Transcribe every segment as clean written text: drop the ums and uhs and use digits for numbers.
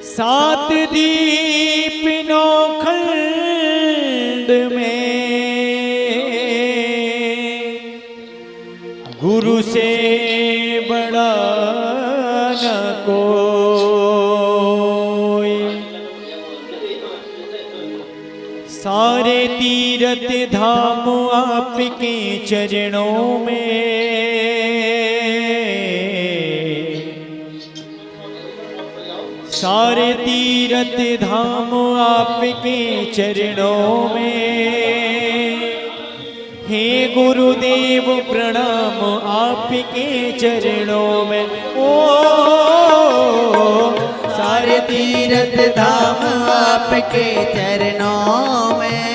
सात दीप नौखंड में गुरु से बड़ा न कोई। सारे तीर्थ धाम आपके चरणों में, सारे तीर्थ धाम आपके चरणों में। हे गुरुदेव प्रणाम आपके चरणों में। ओ सारे तीर्थ धाम आपके चरणों में।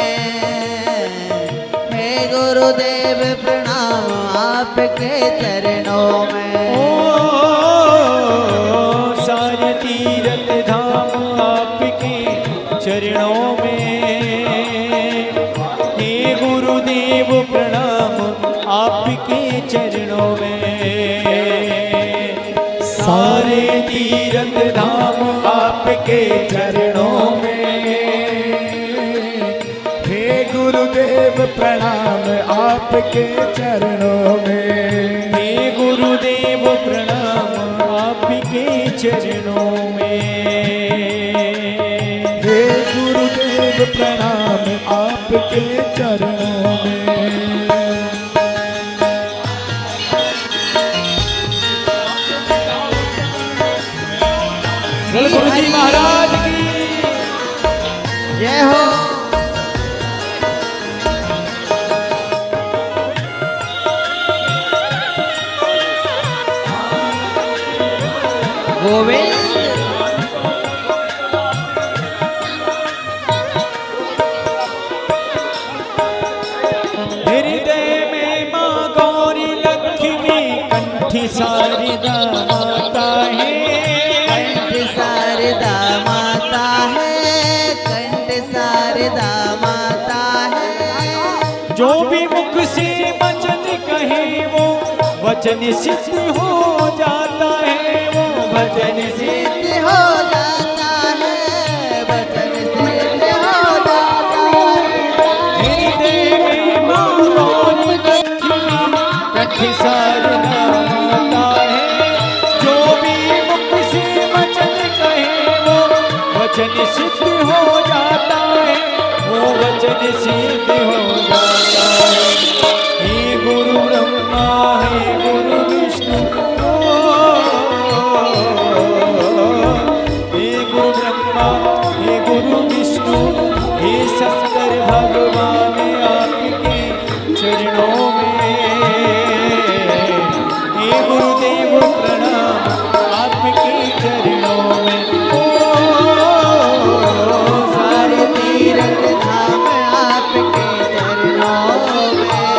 हे गुरुदेव प्रणाम आपके चरणों में। ओ सारे तीर्थ धाम आपके चरणों में। हे गुरुदेव प्रणाम आपके चरणों में। सारे तीर्थ धाम आपके चरणों में। हे गुरुदेव प्रणाम आपके चरणों में। हे गुरुदेव प्रणाम आपके चरणों में। हे गुरुदेव प्रणाम आपके चरणों में। गुरु जी महाराज की जय हो। गोविंद हृदय में माँ गौरी लक्ष्मी कंठी शारदा माता है। कंठ शारदा माता है। कंठ शारदा माता है। जो भी मुख से वचन कहे वो वचन सिद्ध हो जाता है। वो वचन सिद्ध हो जाता है। वचन सिद्ध हो जाता है। हृदय में माँ गौरी लक्ष्मी कंठी शारदा माता है। जो भी मुख से वचन कहे वो वचन सिद्ध हो जाता है, वो वचन सिद्ध हो जाता है। हे गुरु ब्रह्मा, हे गुरु विष्णु, हे गुरु ब्रह्मा, हे गुरु विष्णु, हे शंकर भगवान आपके चरणों में। हे गुरुदेव प्रणाम आपके चरणों में। सारे तीर्थ धाम आपके चरणों में।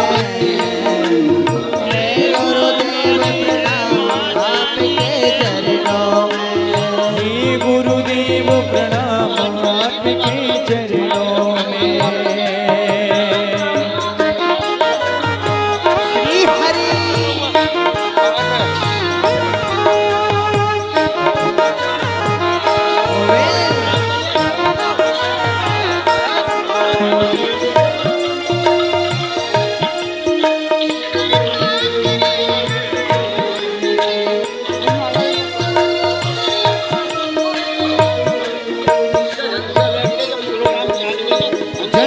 हे गुरुदेव प्रणाम आपके चरणों में। हे गुरुदेव प्रणाम आपके चरणों में। श्री हरि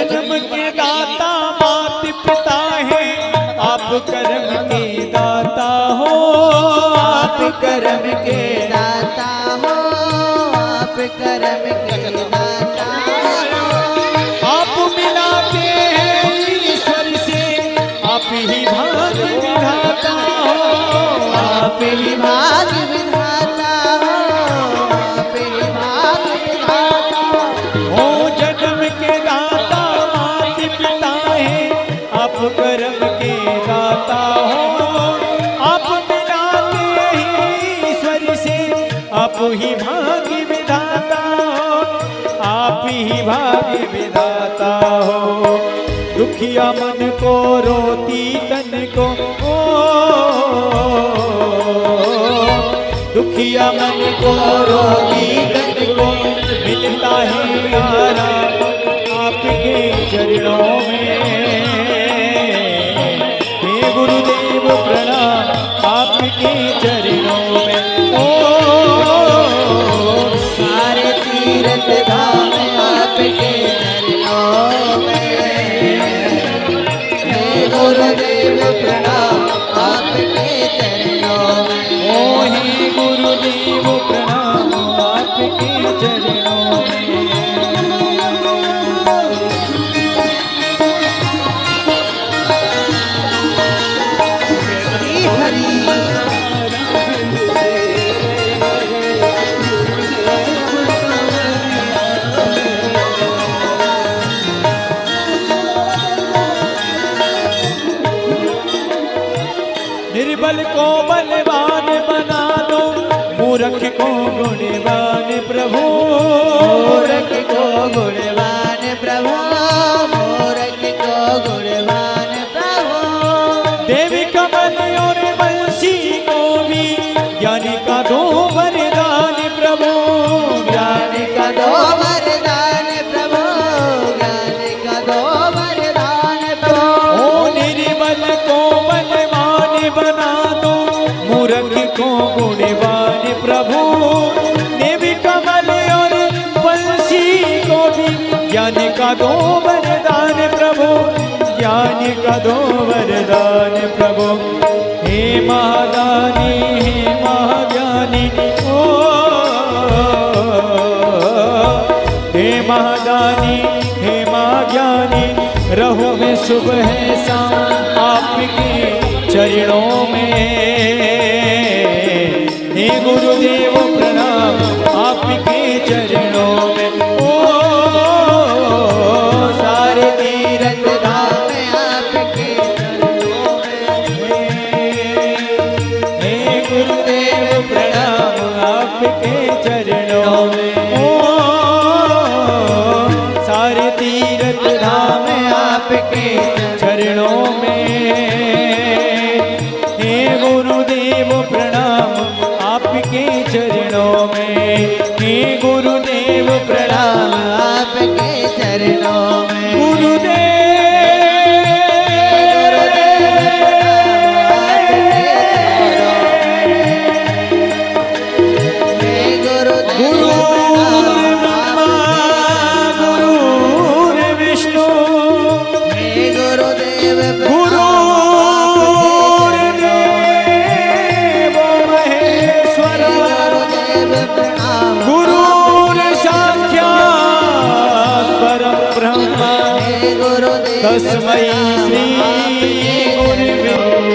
जन्म के दाता मात पिता है, आप कर्म के दाता हो। आप कर्म के दाता हो, आप कर्म के दाता हो। आप मिलाते हैं ईश्वर से, आप ही भाग्य विधाता हो। आप ही भाग्य विधाता हो, आप ही भाग्य विधाता हो। ओ जन्म के दाता मात पिता है, आप कर्म के दाता हो। आप मिलाते हैं ईश्वर से, आप ही भाग्य विधाता हो। आप ही भाग्य विधाता हो। दुखिया मन को रोती तन को, दुखिया मन को रोती तन को मिलता है आराम आपके चरणों में। हे गुरुदेव प्रणाम आपके चरणों में। ओ सारे तीर्थ धाम आपके चरणों में। हे गुरुदेव प्रणाम आपके चरणों में। ओ हे गुरुदेव प्रणाम आपके चरणों में। श्री हरि निर्बल को बलवान बना दो, मूर्ख को गुणवान प्रभु। मूर्ख को गुणवान प्रभु, मूर्ख को गुणवान प्रभु। देवी कमल और बंसी को भी ज्ञानी का दो वरदान प्रभु। ज्ञान का दो वरदान प्रभु, ज्ञान का दो वरदान प्रभु। ओ निर्बल को बलवान बना दो, मूर्ख को गुणवान प्रभु। देवी कमल और बंसी को भी ज्ञान का दो वरदान प्रभु, ज्ञान का दो वरदान प्रभु। हे महादानी, हे महाज्ञानी, ओ हे महादानी, हे महाज्ञानी, रहो मैं सुबह शाम आपके चरणों में। हे गुरुदेव प्रणाम आपके चरणों में। ओ सारे तीर्थ धाम आपके चरणों में। हे गुरुदेव प्रणाम आपके चरणों में। ओ सारे तीर्थ धाम आपके चरणों में। हे गुरुदेव प्रणाम आपके चरणों में। हे गुरुदेव प्रणाम आपके चरणों में। गुरुदेव हे गुरुदेव गुरु प्रणाम तस्मै श्री गुरुवे नमः।